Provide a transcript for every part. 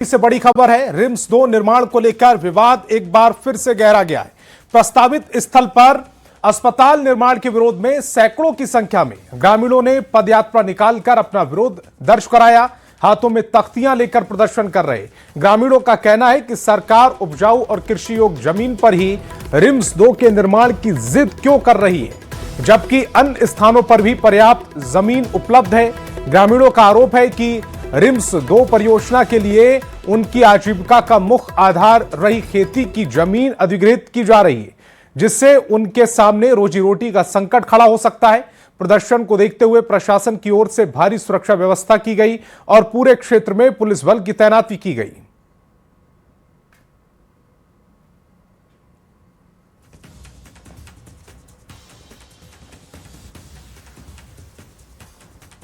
से बड़ी खबर है। रिम्स 2 निर्माण को लेकर विवाद एक बार फिर से गहरा गया है। प्रस्तावित स्थल पर अस्पताल निर्माण के विरोध में सैकड़ों की संख्या में ग्रामीणों ने पदयात्रा निकालकर अपना विरोध दर्ज कराया। हाथों में तख्तियां लेकर प्रदर्शन कर रहे ग्रामीणों का कहना है कि सरकार उपजाऊ और कृषि योग्य जमीन पर ही रिम्स 2 के निर्माण की जिद क्यों कर रही है, जबकि अन्य स्थानों पर भी पर्याप्त जमीन उपलब्ध है। ग्रामीणों का आरोप है कि रिम्स 2 परियोजना के लिए उनकी आजीविका का मुख्य आधार रही खेती की जमीन अधिग्रहित की जा रही है, जिससे उनके सामने रोजी रोटी का संकट खड़ा हो सकता है। प्रदर्शन को देखते हुए प्रशासन की ओर से भारी सुरक्षा व्यवस्था की गई और पूरे क्षेत्र में पुलिस बल की तैनाती की गई।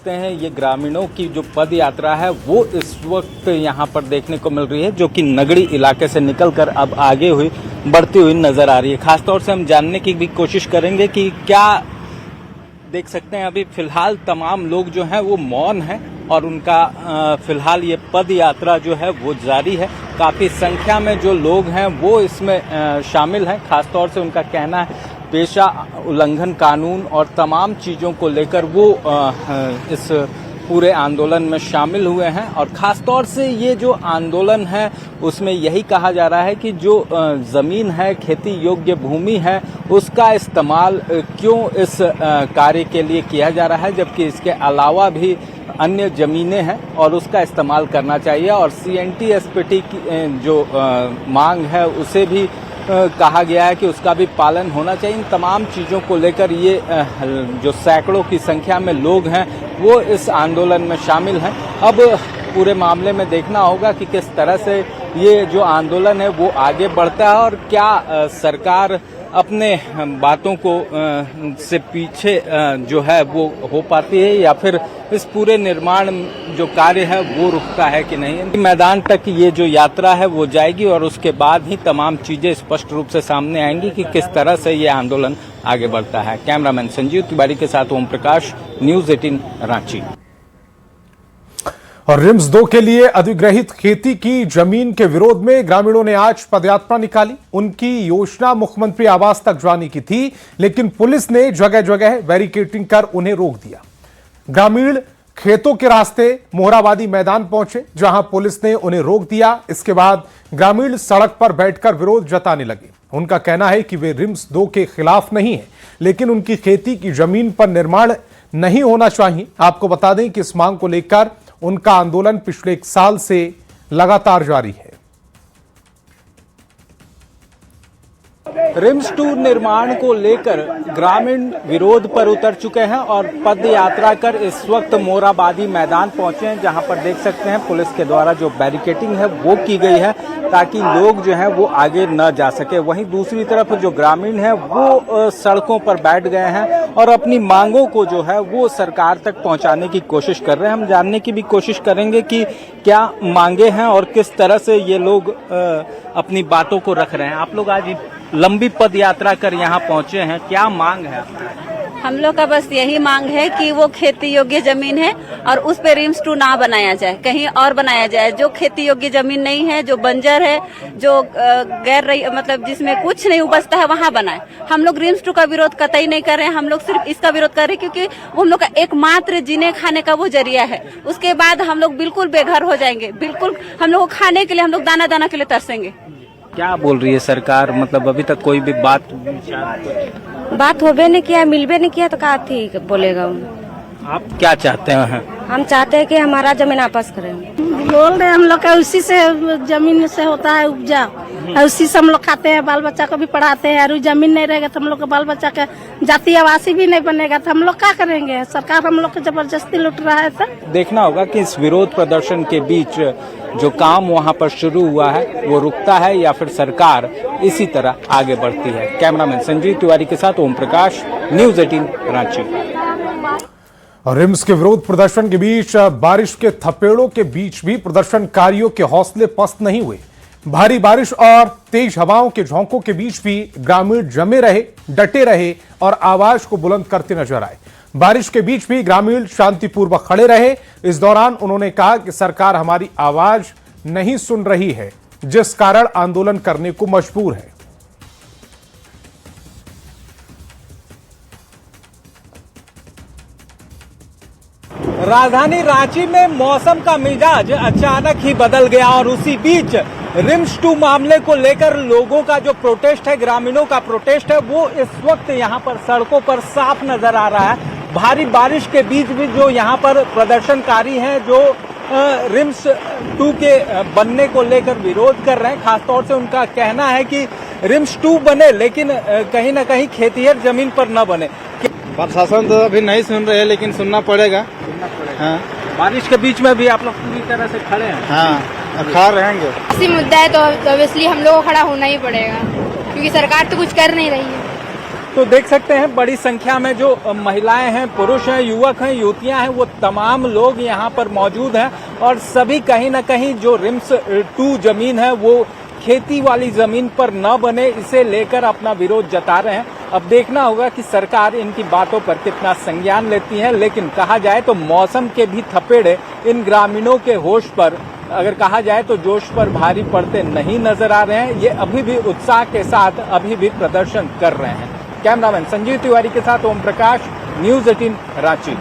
हैं ये ग्रामीणों की जो पद यात्रा है वो इस वक्त यहाँ पर देखने को मिल रही है, जो कि नगरी इलाके से निकलकर अब आगे बढ़ती हुई नजर आ रही है। खासतौर से हम जानने की भी कोशिश करेंगे कि क्या देख सकते हैं। अभी फिलहाल तमाम लोग जो हैं वो मौन हैं और उनका फिलहाल ये पद यात्रा जो है वो जारी है। काफी संख्या में जो लोग हैं वो इसमें शामिल हैं। खासतौर से उनका कहना है पेशा उल्लंघन कानून और तमाम चीज़ों को लेकर वो इस पूरे आंदोलन में शामिल हुए हैं। और ख़ास तौर से ये जो आंदोलन है उसमें यही कहा जा रहा है कि जो ज़मीन है, खेती योग्य भूमि है, उसका इस्तेमाल क्यों इस कार्य के लिए किया जा रहा है, जबकि इसके अलावा भी अन्य ज़मीनें हैं और उसका इस्तेमाल करना चाहिए। और CNTSPT की जो मांग है उसे भी कहा गया है कि उसका भी पालन होना चाहिए। इन तमाम चीज़ों को लेकर ये जो सैकड़ों की संख्या में लोग हैं वो इस आंदोलन में शामिल हैं। अब पूरे मामले में देखना होगा कि किस तरह से ये जो आंदोलन है वो आगे बढ़ता है और क्या सरकार अपने बातों को से पीछे जो है वो हो पाती है या फिर इस पूरे निर्माण जो कार्य है वो रुकता है कि नहीं। मैदान तक ये जो यात्रा है वो जाएगी और उसके बाद ही तमाम चीजें स्पष्ट रूप से सामने आएंगी कि किस तरह से ये आंदोलन आगे बढ़ता है। कैमरामैन संजीव तिवारी के साथ ओम प्रकाश, न्यूज़ 18 रांची। और रिम्स 2 के लिए अधिग्रहित खेती की जमीन के विरोध में ग्रामीणों ने आज पदयात्रा निकाली। उनकी योजना मुख्यमंत्री आवास तक जाने की थी, लेकिन पुलिस ने जगह जगह बैरिकेडिंग कर उन्हें रोक दिया। ग्रामीण खेतों के रास्ते मोहराबादी मैदान पहुंचे, जहां पुलिस ने उन्हें रोक दिया। इसके बाद ग्रामीण सड़क पर बैठकर विरोध जताने लगे। उनका कहना है कि वे रिम्स 2 के खिलाफ नहीं है, लेकिन उनकी खेती की जमीन पर निर्माण नहीं होना चाहिए। आपको बता दें कि इस मांग को लेकर उनका आंदोलन पिछले 1 साल से लगातार जारी है। रिम्स 2 निर्माण को लेकर ग्रामीण विरोध पर उतर चुके हैं और पद यात्रा कर इस वक्त मोराबादी मैदान पहुंचे हैं, जहां पर देख सकते हैं पुलिस के द्वारा जो बैरिकेडिंग है वो की गई है ताकि लोग जो हैं वो आगे न जा सके। वहीं दूसरी तरफ जो ग्रामीण है वो सड़कों पर बैठ गए हैं और अपनी मांगों को जो है वो सरकार तक पहुंचाने की कोशिश कर रहे हैं। हम जानने की भी कोशिश करेंगे कि क्या मांगे हैं और किस तरह से ये लोग अपनी बातों को रख रहे हैं। आप लोग आज लंबी पद यात्रा कर यहाँ पहुँचे हैं, क्या मांग है? हम लोग का बस यही मांग है कि वो खेती योग्य जमीन है और उस पे रिम्स 2 ना बनाया जाए, कहीं और बनाया जाए। जो खेती योग्य जमीन नहीं है, जो बंजर है, जो मतलब जिसमें कुछ नहीं उपजता है, वहाँ बनाए। हम लोग रिम्स 2 का विरोध कतई नहीं कर रहे हैं। हम लोग सिर्फ इसका विरोध कर रहे हैं क्योंकि वो हम लोग का एकमात्र जीने खाने का वो जरिया है। उसके बाद हम लोग बिल्कुल बेघर हो जाएंगे। बिल्कुल हम लोग को खाने के लिए, हम लोग दाना दाना के लिए तरसेंगे। क्या बोल रही है सरकार? मतलब अभी तक कोई भी बात होबे नहीं किया, मिलबे नहीं किया तो क्या थी बोलेगा। आप क्या चाहते हैं? हम चाहते हैं कि हमारा जमीन वापस करें। बोल रहे हम लोग का उसी से जमीन से होता है उपजा, उसी से हम लोग खाते हैं, बाल बच्चा को भी पढ़ाते हैं। और जमीन नहीं रहेगा तो हम लोग का बाल बच्चा का जाति आवासी भी नहीं बनेगा तो हम लोग क्या करेंगे? सरकार हम लोग को जबरदस्ती लूट रहा है। तो देखना होगा कि इस विरोध प्रदर्शन के बीच जो काम वहां पर शुरू हुआ है वो रुकता है या फिर सरकार इसी तरह आगे बढ़ती है। कैमरामैन संजीव तिवारी के साथ ओम प्रकाश, न्यूज़ 18 रांची। और रिम्स के विरोध प्रदर्शन के बीच बारिश के थपेड़ों के बीच भी प्रदर्शनकारियों के हौसले पस्त नहीं हुए। भारी बारिश और तेज हवाओं के झोंकों के बीच भी ग्रामीण जमे रहे, डटे रहे और आवाज को बुलंद करते नजर आए। बारिश के बीच भी ग्रामीण शांतिपूर्वक खड़े रहे। इस दौरान उन्होंने कहा कि सरकार हमारी आवाज नहीं सुन रही है, जिस कारण आंदोलन करने को मजबूर है। राजधानी रांची में मौसम का मिजाज अचानक ही बदल गया और उसी बीच रिम्स 2 मामले को लेकर लोगों का जो प्रोटेस्ट है, ग्रामीणों का प्रोटेस्ट है, वो इस वक्त यहाँ पर सड़कों पर साफ नजर आ रहा है। भारी बारिश के बीच भी जो यहाँ पर प्रदर्शनकारी हैं, जो रिम्स 2 के बनने को लेकर विरोध कर रहे हैं, खासतौर से उनका कहना है कि रिम्स 2 बने लेकिन कहीं ना कहीं खेतिहर जमीन पर न बने। प्रशासन तो अभी नहीं सुन रहे, लेकिन सुनना पड़ेगा। हाँ, बारिश के बीच में भी आप लोग पूरी तरह से खड़े हैं। हाँ, खड़ा रहेंगे। ऐसी मुद्दा है तो ऑब्वियसली हम लोगों को खड़ा होना ही पड़ेगा, क्योंकि सरकार तो कुछ कर नहीं रही है। तो देख सकते हैं बड़ी संख्या में जो महिलाएं हैं, पुरुष हैं, युवक हैं, युवतियां हैं, वो तमाम लोग यहाँ पर मौजूद हैं और सभी कहीं ना कहीं जो रिम्स 2 जमीन है वो खेती वाली जमीन पर न बने, इसे लेकर अपना विरोध जता रहे हैं। अब देखना होगा कि सरकार इनकी बातों पर कितना संज्ञान लेती है, लेकिन कहा जाए तो मौसम के भी थपेड़े इन ग्रामीणों के होश पर, अगर कहा जाए तो जोश पर भारी पड़ते नहीं नजर आ रहे हैं। ये अभी भी उत्साह के साथ अभी भी प्रदर्शन कर रहे हैं। कैमरामैन संजीव तिवारी के साथ ओम प्रकाश, न्यूज़ 18 रांची।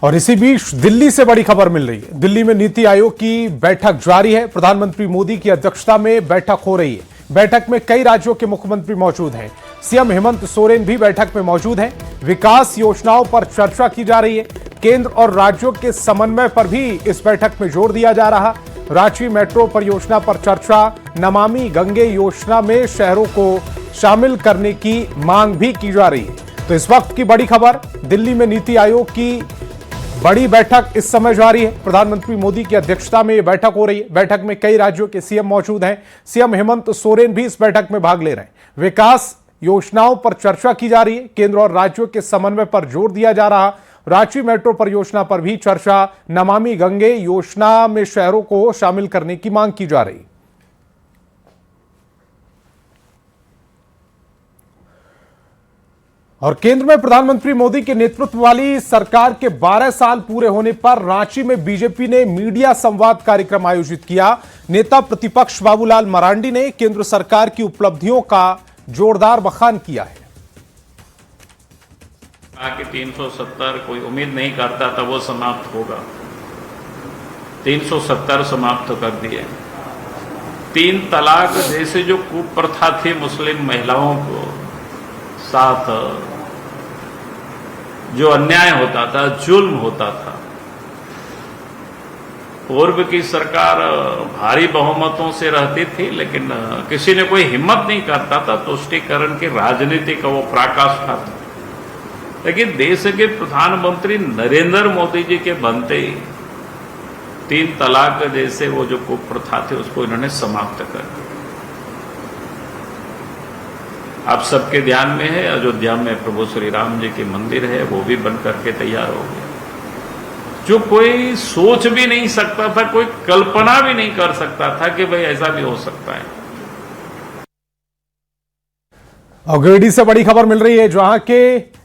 और इसी बीच दिल्ली से बड़ी खबर मिल रही है। दिल्ली में नीति आयोग की बैठक जारी है। प्रधानमंत्री मोदी की अध्यक्षता में बैठक हो रही है। बैठक में कई राज्यों के मुख्यमंत्री मौजूद हैं। सीएम हेमंत सोरेन भी बैठक में मौजूद हैं। विकास योजनाओं पर चर्चा की जा रही है। केंद्र और राज्यों के समन्वय पर भी इस बैठक में जोर दिया जा रहा। रांची मेट्रो परियोजना पर चर्चा, नमामि गंगे योजना में शहरों को शामिल करने की मांग भी की जा रही है। तो इस वक्त की बड़ी खबर, दिल्ली में नीति आयोग की बड़ी बैठक इस समय जारी है। प्रधानमंत्री मोदी की अध्यक्षता में यह बैठक हो रही है। बैठक में कई राज्यों के सीएम मौजूद हैं। सीएम हेमंत सोरेन भी इस बैठक में भाग ले रहे हैं। विकास योजनाओं पर चर्चा की जा रही है। केंद्र और राज्यों के समन्वय पर जोर दिया जा रहा। रांची मेट्रो परियोजना पर भी चर्चा, नमामि गंगे योजना में शहरों को शामिल करने की मांग की जा रही। और केंद्र में प्रधानमंत्री मोदी के नेतृत्व वाली सरकार के 12 साल पूरे होने पर रांची में बीजेपी ने मीडिया संवाद कार्यक्रम आयोजित किया। नेता प्रतिपक्ष बाबूलाल मरांडी ने केंद्र सरकार की उपलब्धियों का जोरदार बखान किया है। कि 370 कोई उम्मीद नहीं करता था वो समाप्त होगा, 370 समाप्त कर दिए। 3 तलाक जैसे जो कुप्रथा थी मुस्लिम महिलाओं को साथ, जो अन्याय होता था, जुल्म होता था, पूर्व की सरकार भारी बहुमतों से रहती थी, लेकिन किसी ने कोई हिम्मत नहीं करता था तुष्टीकरण की राजनीति का वो पराकाष्ठा था। लेकिन देश के प्रधानमंत्री नरेंद्र मोदी जी के बनते ही 3 तलाक जैसे वो जो कुप्रथा थे उसको इन्होंने समाप्त कर दिया। आप सबके ध्यान में है, अयोध्या में प्रभु श्री राम जी की मंदिर है, वो भी बन करके तैयार हो गया। जो कोई सोच भी नहीं सकता था, कोई कल्पना भी नहीं कर सकता था कि भाई ऐसा भी हो सकता है। और गिरिडीह से बड़ी खबर मिल रही है, जहां के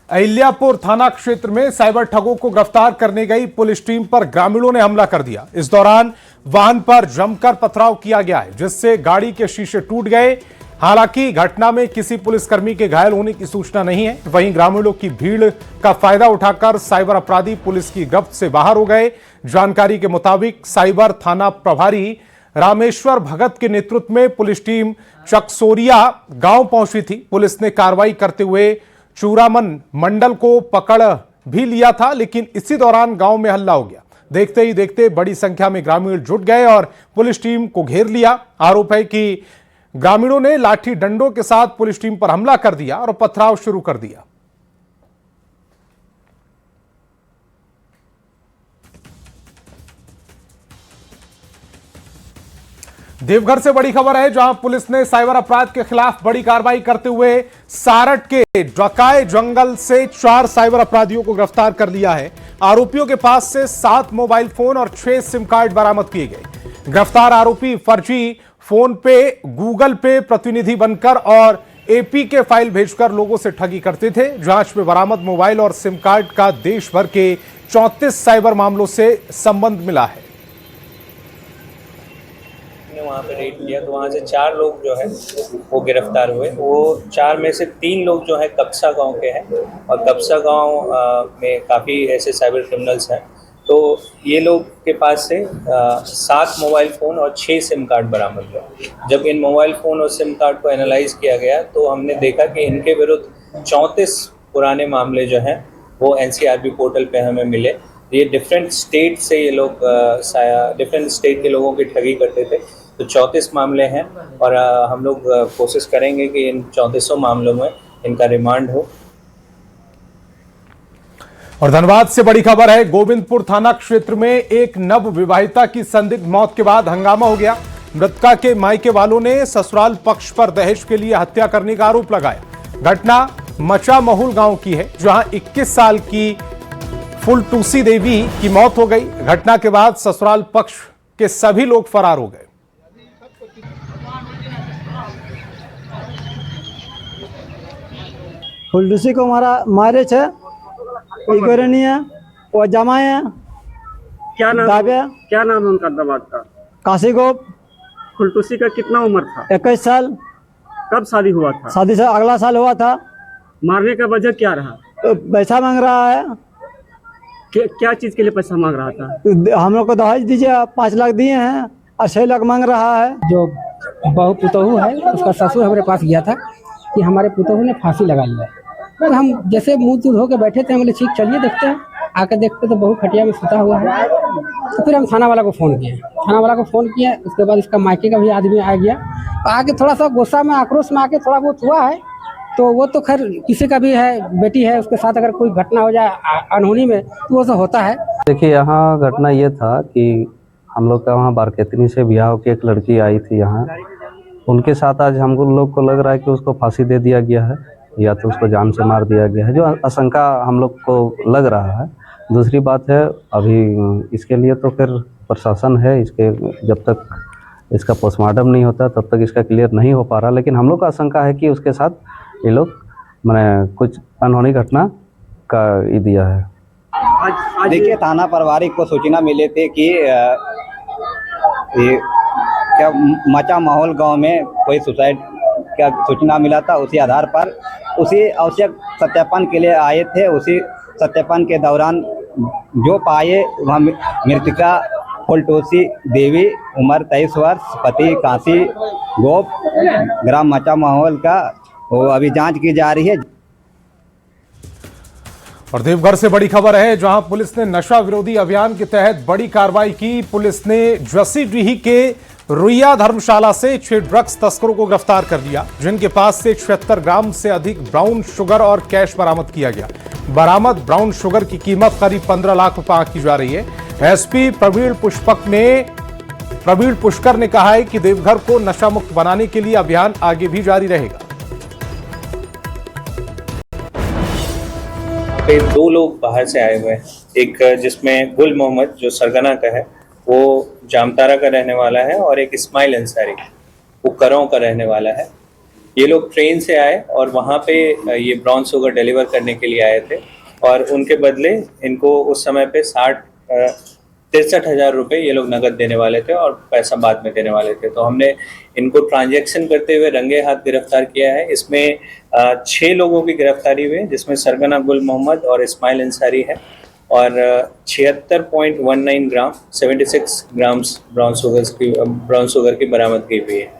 अहिल्यापुर थाना क्षेत्र में साइबर ठगों को गिरफ्तार करने गई पुलिस टीम पर ग्रामीणों ने हमला कर दिया। इस दौरान वाहन पर जमकर पथराव किया गया है, जिससे गाड़ी के शीशे टूट गए। हालांकि घटना में किसी पुलिसकर्मी के घायल होने की सूचना नहीं है। वहीं ग्रामीणों की भीड़ का फायदा उठाकर साइबर अपराधी पुलिस की गिरफ्त से बाहर हो गए। जानकारी के मुताबिक साइबर थाना प्रभारी रामेश्वर भगत के नेतृत्व में पुलिस टीम चकसोरिया गांव पहुंची थी। पुलिस ने कार्रवाई करते हुए चूरामन मंडल को पकड़ भी लिया था, लेकिन इसी दौरान गांव में हल्ला हो गया। देखते ही देखते बड़ी संख्या में ग्रामीण जुट गए और पुलिस टीम को घेर लिया। आरोप है कि ग्रामीणों ने लाठी डंडों के साथ पुलिस टीम पर हमला कर दिया और पथराव शुरू कर दिया। देवघर से बड़ी खबर है, जहां पुलिस ने साइबर अपराध के खिलाफ बड़ी कार्रवाई करते हुए सारट के डकाय जंगल से 4 साइबर अपराधियों को गिरफ्तार कर लिया है। आरोपियों के पास से 7 मोबाइल फोन और 6 सिम कार्ड बरामद किए गए। गिरफ्तार आरोपी फर्जी फोन पे, गूगल पे प्रतिनिधि बनकर और एपी के फाइल भेजकर लोगों से ठगी करते थे। जांच में बरामद मोबाइल और सिम कार्ड का देश भर के 34 साइबर मामलों से संबंध मिला है। ने वहाँ पे रेड किया तो वहाँ से 4 लोग जो है वो गिरफ्तार हुए। वो 4 में से 3 लोग जो है कपसा गांव के हैं और कपसा गांव में काफ़ी ऐसे साइबर क्रिमिनल्स हैं। तो ये लोग के पास से 7 मोबाइल फ़ोन और 6 सिम कार्ड बरामद हुए। जब इन मोबाइल फ़ोन और सिम कार्ड को एनालाइज किया गया तो हमने देखा कि इनके विरुद्ध 34 पुराने मामले जो हैं वो एनसीआरबी पोर्टल पे हमें मिले। ये डिफरेंट स्टेट से ये लोग डिफरेंट स्टेट के लोगों की ठगी करते थे। तो 34 मामले हैं और हम लोग कोशिश करेंगे कि इन 34 मामलों में इनका रिमांड हो। और धनबाद से बड़ी खबर है, गोविंदपुर थाना क्षेत्र में एक नव विवाहिता की संदिग्ध मौत के बाद हंगामा हो गया। मृतका के मायके वालों ने ससुराल पक्ष पर दहेज के लिए हत्या करने का आरोप लगाया। घटना मचा महुल गांव की है, जहां 21 साल की फुलटूसी देवी की मौत हो गई। घटना के बाद ससुराल पक्ष के सभी लोग फरार हो गए। फुलटूसी को हमारा मैरिज है, नहीं है, वो जमाए हैं। क्या नाम है उनका दमाद का? काशी गोप। फुलटूसी का कितना उम्र था? 21 साल। कब शादी हुआ था? शादी से अगला साल हुआ था। मारने का वजह क्या रहा? तो पैसा मांग रहा है। क्या चीज के लिए पैसा मांग रहा था? हम लोग को दहेज दीजिए, 5 लाख दिए हैं और 6 लाख मांग रहा है। जो बहू पुतोहू है उसका ससुर हमारे पास गया था कि हमारे पुतोहू ने फांसी लगा लिया। फिर हम जैसे मुंह दूध होकर बैठे थे, हम बोले ठीक चलिए देखते हैं। आकर देखते तो बहू खटिया में सुता हुआ है। तो फिर हम थाना वाला को फ़ोन किए। उसके बाद इसका मायके का भी आदमी आ गया। आके थोड़ा सा गुस्सा में आक्रोश में आके थोड़ा बहुत हुआ है। तो वो तो खैर किसी का भी है, बेटी है, उसके साथ अगर कोई घटना हो जाए अनहोनी में तो वो सब होता है। देखिए यहाँ घटना ये था कि हम लोग का वहाँ बारकेतनी से ब्याह होकर एक लड़की आई थी यहाँ। उनके साथ आज हम लोग को लग रहा है कि उसको फांसी दे दिया गया है या तो उसको जान से मार दिया गया है, जो आशंका हम लोग को लग रहा है। दूसरी बात है, अभी इसके लिए तो फिर प्रशासन है, इसके जब तक इसका पोस्टमार्टम नहीं होता तब तक इसका क्लियर नहीं हो पा रहा। लेकिन हम लोग का आशंका है कि उसके साथ ये लोग मैंने कुछ अनहोनी घटना का ही दिया है। देखिए, थाना पारिवारिक को सूचना मिले थे कि ये क्या मचा माहौल गांव में कोई सुसाइड का सूचना मिला था। उसी आधार पर उसी आवश्यक सत्यापन के लिए आए थे। उसी सत्यापन के दौरान जो पाए वह मृतका फुलटूसी देवी, उम्र 23 वर्ष, पति काशी गोप, ग्राम मचा माहौल का, वो अभी जांच की जा रही है। और देवघर से बड़ी खबर है, जहां पुलिस ने नशा विरोधी अभियान के तहत बड़ी कार्रवाई की। पुलिस ने जसीडीह के रुइया धर्मशाला से 6 ड्रग्स तस्करों को गिरफ्तार कर लिया, जिनके पास से 76 ग्राम से अधिक ब्राउन शुगर और कैश बरामद किया गया। बरामद ब्राउन शुगर की कीमत करीब 15 लाख रुपए की जा रही है। एसपी प्रवीण पुष्कर ने कहा है कि देवघर को नशा मुक्त बनाने के लिए अभियान आगे भी जारी रहेगा। 2 लोग बाहर से आए हुए हैं। एक जिसमें गुल मोहम्मद जो सरगना का है, वो जामतारा का रहने वाला है, और एक इस्माइल अंसारी वो करौं का रहने वाला है। ये लोग ट्रेन से आए और वहाँ पे ये ब्राउन शुगर डिलीवर करने के लिए आए थे और उनके बदले इनको उस समय पे 63,000 रुपये ये लोग नगद देने वाले थे और पैसा बाद में देने वाले थे। तो हमने इनको ट्रांजैक्शन करते हुए रंगे हाथ गिरफ्तार किया है। इसमें 6 लोगों की गिरफ्तारी हुई, जिसमें सरगना गुल मोहम्मद और इस्माइल अंसारी है, और 76.19 ग्राम 76 ग्राम्स ब्राउन शुगर की बरामदगी हुई है।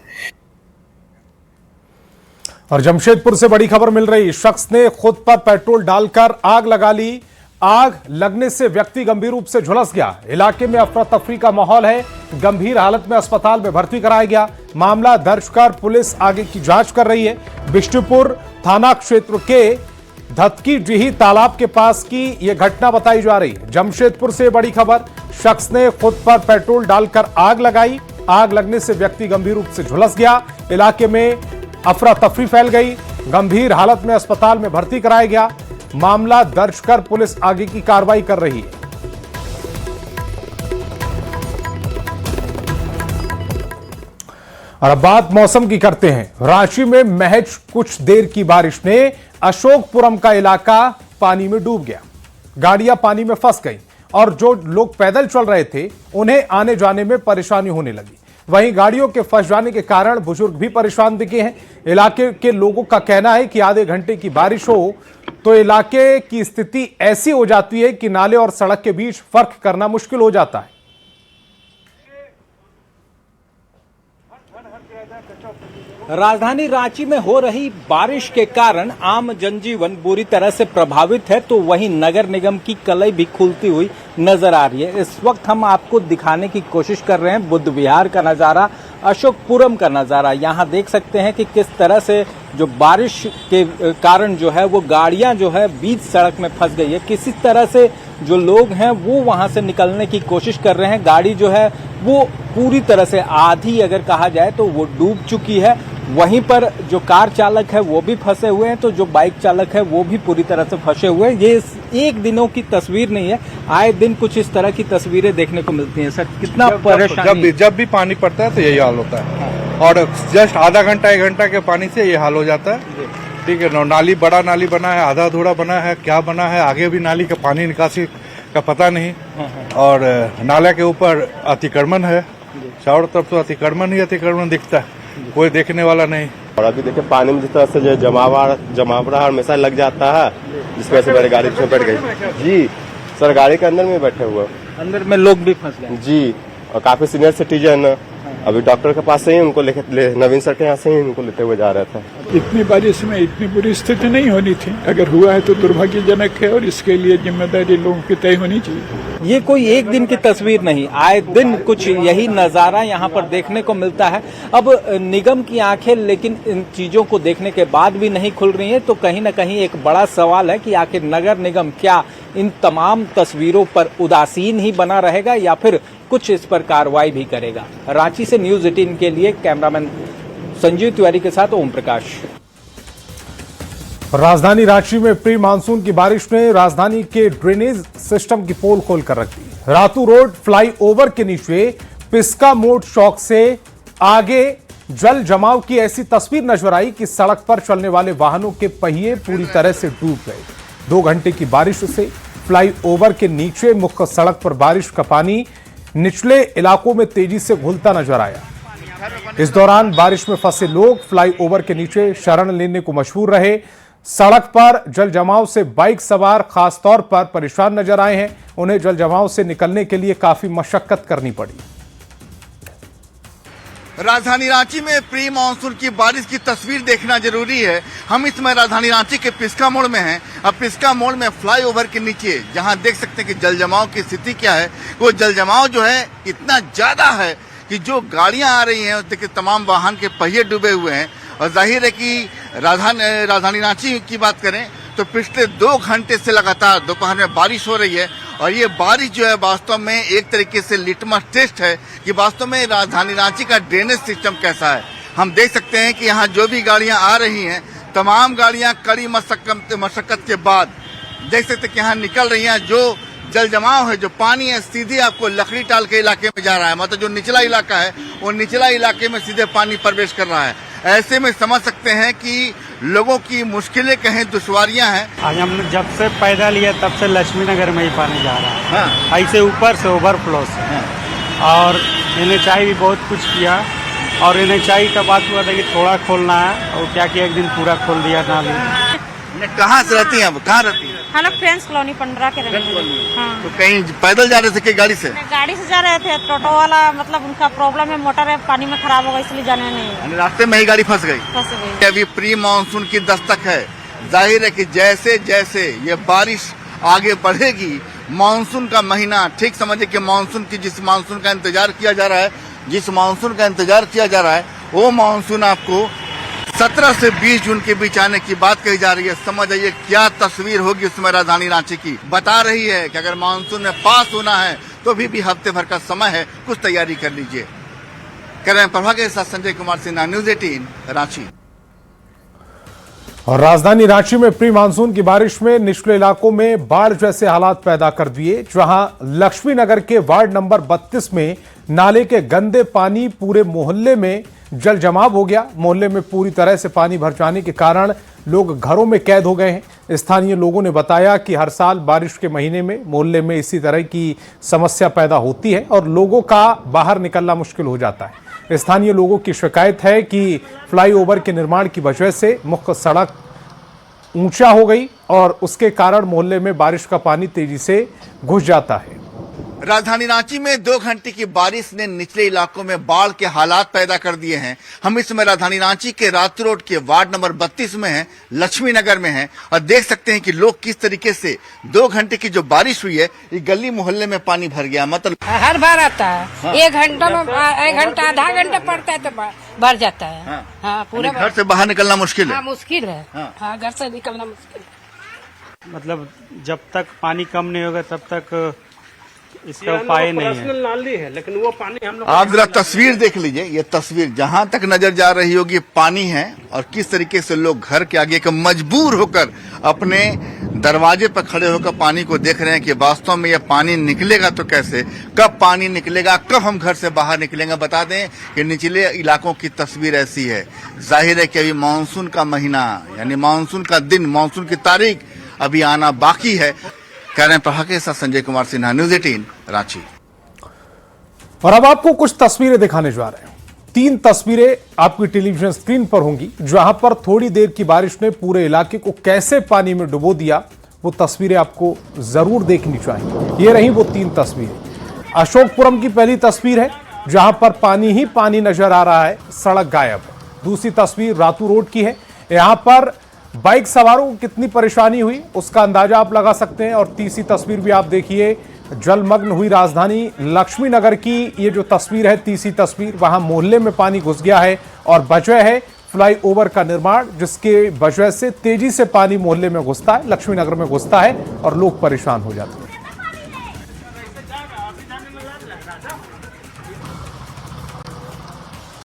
और जमशेदपुर से बड़ी खबर मिल रही, शख्स ने खुद पर पेट्रोल डालकर आग लगा ली। आग लगने से व्यक्ति गंभीर रूप से झुलस गया। इलाके में अफरा तफरी का माहौल है। गंभीर हालत में अस्पताल में भर्ती कराया गया। मामला दर्ज कर पुलिस आगे की जांच कर रही है। बिष्टुपुर थाना क्षेत्र के धतकी डीही तालाब के पास की यह घटना बताई जा रही है। जमशेदपुर से बड़ी खबर, शख्स ने खुद पर पेट्रोल डालकर आग लगाई। आग लगने से व्यक्ति गंभीर रूप से झुलस गया। इलाके में अफरा तफरी फैल गई। गंभीर हालत में अस्पताल में भर्ती कराया गया। मामला दर्ज कर पुलिस आगे की कार्रवाई कर रही है। और अब बात मौसम की करते हैं। रांची में महज कुछ देर की बारिश ने अशोकपुरम का इलाका पानी में डूब गया। गाड़ियां पानी में फंस गईं और जो लोग पैदल चल रहे थे उन्हें आने जाने में परेशानी होने लगी। वहीं गाड़ियों के फंस जाने के कारण बुजुर्ग भी परेशान दिखे हैं। इलाके के लोगों का कहना है कि आधे घंटे की बारिश हो तो इलाके की स्थिति ऐसी हो जाती है कि नाले और सड़क के बीच फर्क करना मुश्किल हो जाता है। राजधानी रांची में हो रही बारिश के कारण आम जनजीवन बुरी तरह से प्रभावित है, तो वहीं नगर निगम की कलई भी खुलती हुई नजर आ रही है। इस वक्त हम आपको दिखाने की कोशिश कर रहे हैं बुद्ध विहार का नजारा, अशोकपुरम का नजारा। यहाँ देख सकते हैं कि किस तरह से जो बारिश के कारण जो है वो गाड़ियां जो है बीच सड़क में फंस गई है। किसी तरह से जो लोग हैं वो वहां से निकलने की कोशिश कर रहे हैं। गाड़ी जो है वो पूरी तरह से आधी अगर कहा जाए तो वो डूब चुकी है। वहीं पर जो कार चालक है वो भी फंसे हुए हैं, तो जो बाइक चालक है वो भी पूरी तरह से फंसे हुए हैं। ये एक दिनों की तस्वीर नहीं है, आए दिन कुछ इस तरह की तस्वीरें देखने को मिलती हैं। सर कितना परेशानी, जब भी पानी पड़ता है तो यही हाल होता है, और जस्ट आधा घंटा 1 घंटा के पानी से ये हाल हो जाता है। ठीक है, नाली बड़ा नाली बना है, आधा अधूरा बना है, क्या बना है आगे भी नाली का पानी निकासी का पता नहीं, और नाला के ऊपर अतिक्रमण है, चारों तरफ तो अतिक्रमण ही अतिक्रमण दिखता है, कोई देखने वाला नहीं। और अभी देखिए पानी में जिस तरह से जो जमावड़ा हमेशा लग जाता है, जिस वजह से मेरी गाड़ी उसमें बैठ गई। जी सर, गाड़ी के अंदर में बैठे हुए, अंदर में लोग भी फंस गए जी, और काफी सीनियर सिटीजन अभी डॉक्टर के पास से ही उनको नवीन सर के यहाँ से ही उनको लेते हुए जा रहे थे। इतनी बारिश में इतनी बुरी स्थिति नहीं होनी थी, अगर हुआ है तो दुर्भाग्यजनक है, और इसके लिए जिम्मेदारी लोगों की तय होनी चाहिए। ये कोई एक दिन की तस्वीर नहीं, आए दिन कुछ यही नजारा यहाँ पर देखने को मिलता है। अब निगम की आंखें लेकिन इन चीजों को देखने के बाद भी नहीं खुल रही हैं, तो कहीं न कहीं एक बड़ा सवाल है कि आखिर नगर निगम क्या इन तमाम तस्वीरों पर उदासीन ही बना रहेगा या फिर कुछ इस पर कार्रवाई भी करेगा। रांची से न्यूज 18 के लिए कैमरामैन संजीव तिवारी के साथ ओम प्रकाश। राजधानी रांची में प्री मानसून की बारिश ने राजधानी के ड्रेनेज सिस्टम की पोल खोल कर रख दी। रातू रोड फ्लाईओवर के नीचे पिस्का मोड़ चौक से आगे जल जमाव की ऐसी तस्वीर नजर आई कि सड़क पर चलने वाले वाहनों के पहिए पूरी तरह से डूब गए। 2 घंटे की बारिश से फ्लाईओवर के नीचे मुख्य सड़क पर बारिश का पानी निचले इलाकों में तेजी से घुलता नजर आया। इस दौरान बारिश में फंसे लोग फ्लाईओवर के नीचे शरण लेने को मजबूर रहे। सड़क पर जल जमाव से बाइक सवार खास तौर पर परेशान नजर आए हैं। उन्हें जल जमाव से निकलने के लिए काफी मशक्कत करनी पड़ी। राजधानी रांची में प्री मानसून की बारिश की तस्वीर देखना जरूरी है। हम इस समय राजधानी रांची के पिस्का मोड़ में हैं। अब पिस्का मोड़ में फ्लाईओवर के नीचे जहां देख सकते हैं कि जल जमाव की स्थिति क्या है, वो जल जमाव जो है इतना ज्यादा है कि जो गाड़ियां आ रही हैं देखिए तमाम वाहन के पहिए डूबे हुए हैं। और जाहिर है कि राजधानी रांची की बात करें तो पिछले 2 घंटे से लगातार दोपहर में बारिश हो रही है, और ये बारिश जो है वास्तव में एक तरीके से लिटमस टेस्ट है कि वास्तव में राजधानी रांची का ड्रेनेज सिस्टम कैसा है। हम देख सकते हैं कि यहाँ जो भी गाड़ियां आ रही हैं, तमाम गाड़ियां कड़ी मशक्कत के बाद देख सकते हैं कि यहाँ निकल रही हैं। जो जल जमाव है, जो पानी है, सीधे आपको लकड़ी टाल के इलाके में जा रहा है, मतलब जो निचला इलाका है वो निचला इलाके में सीधे पानी प्रवेश कर रहा है। ऐसे में समझ सकते हैं कि लोगों की मुश्किलें कहें, दुश्वारियां हैं। आज हम जब से पैदा लिया तब से लक्ष्मी नगर में ही पानी जा रहा है। हाँ। ऐसे ऊपर से ओवरफ्लो से। हाँ। और NHI भी बहुत कुछ किया, और NHI का बात हुआ था कि थोड़ा खोलना है, और क्या किया एक दिन पूरा खोल दिया नाली। कहाँ से रहती हैं अब, कहाँ रहती हैं? हम लोग फ्रेंड्स कॉलोनी 15 के रहते हैं। हाँ। तो कहीं पैदल जा रहे थे कि गाड़ी से? गाड़ी से जा रहे थे, टोटो वाला मतलब उनका प्रॉब्लम है, मोटर है पानी में खराब हो गई इसलिए जाने नहीं। रास्ते में ही गाड़ी फंस गई। अभी प्री मानसून की दस्तक है। जाहिर है कि जैसे जैसे ये बारिश आगे बढ़ेगी, मानसून का महीना ठीक समझे कि मानसून की जिस मानसून का इंतजार किया जा रहा है, वो मानसून आपको 17 से 20 जून के बीच आने की बात कही जा रही है। समझ आइए क्या तस्वीर होगी उसमें राजधानी रांची की। बता रही है कि अगर मानसून में पास होना है तो भी हफ्ते भर का समय है, कुछ तैयारी कर लीजिए। करें प्रभाकर के साथ संजय कुमार सिन्हा, न्यूज 18 रांची। और राजधानी रांची में प्री मानसून की बारिश में निचले इलाकों में बाढ़ जैसे हालात पैदा कर दिए, जहां लक्ष्मी नगर के वार्ड नंबर 32 में नाले के गंदे पानी पूरे मोहल्ले में जल जमाव हो गया। मोहल्ले में पूरी तरह से पानी भर जाने के कारण लोग घरों में कैद हो गए हैं। स्थानीय लोगों ने बताया कि हर साल बारिश के महीने में मोहल्ले में इसी तरह की समस्या पैदा होती है और लोगों का बाहर निकलना मुश्किल हो जाता है। स्थानीय लोगों की शिकायत है कि फ्लाईओवर के निर्माण की वजह से मुख्य सड़क ऊंचा हो गई और उसके कारण मोहल्ले में बारिश का पानी तेजी से घुस जाता है। राजधानी रांची में 2 घंटे की बारिश ने निचले इलाकों में बाढ़ के हालात पैदा कर दिए हैं। हम इस समय राजधानी रांची के रात रोड के वार्ड नंबर 32 में हैं, लक्ष्मी नगर में हैं और देख सकते हैं कि लोग किस तरीके से 2 घंटे की जो बारिश हुई है, ये गली मोहल्ले में पानी भर गया। मतलब हर बार आता है। हाँ। 1 घंटा में 1 घंटा आधा घंटा पड़ता है तो भर जाता है। हाँ, पूरा घर से बाहर निकलना मुश्किल है। मुश्किल है। हाँ, घर से निकलना मुश्किल है। मतलब जब तक पानी कम नहीं होगा तब तक इसका उपाय नहीं है। नाली है लेकिन वो पानी हम लोग आप जरा तस्वीर देख लीजिए। ये तस्वीर जहां तक नजर जा रही होगी पानी है और किस तरीके से लोग घर के आगे के मजबूर होकर अपने दरवाजे पर खड़े होकर पानी को देख रहे हैं कि वास्तव में ये पानी निकलेगा तो कैसे, कब पानी निकलेगा, कब हम घर से बाहर निकलेंगे। बता दें कि निचले इलाकों की तस्वीर ऐसी है। जाहिर है कि अभी मानसून का महीना यानी मानसून का दिन, मानसून की तारीख अभी आना बाकी है। कह रहे हैं प्रभाकर के साथ संजय कुमार सिन्हा, न्यूज़ 18 रांची। और अब आपको कुछ तस्वीरें दिखाने जा रहे हैं। 3 तस्वीरें आपकी टेलीविजन स्क्रीन पर होंगी जहां पर थोड़ी देर की बारिश ने पूरे इलाके को कैसे पानी में डुबो दिया, वो तस्वीरें आपको जरूर देखनी चाहिए। ये रही वो 3 तस्वीरें। अशोकपुरम की पहली तस्वीर है जहां पर पानी ही पानी नजर आ रहा है, सड़क गायब है। दूसरी तस्वीर रातू रोड की है। यहां पर बाइक सवारों को कितनी परेशानी हुई उसका अंदाजा आप लगा सकते हैं। और तीसरी तस्वीर भी आप देखिए, जलमग्न हुई राजधानी लक्ष्मी नगर की ये जो तस्वीर है, तीसरी तस्वीर, वहां मोहल्ले में पानी घुस गया है और वजह है फ्लाईओवर का निर्माण, जिसके वजह से तेजी से पानी मोहल्ले में घुसता है, लक्ष्मी नगर में घुसता है और लोग परेशान हो जाते हैं।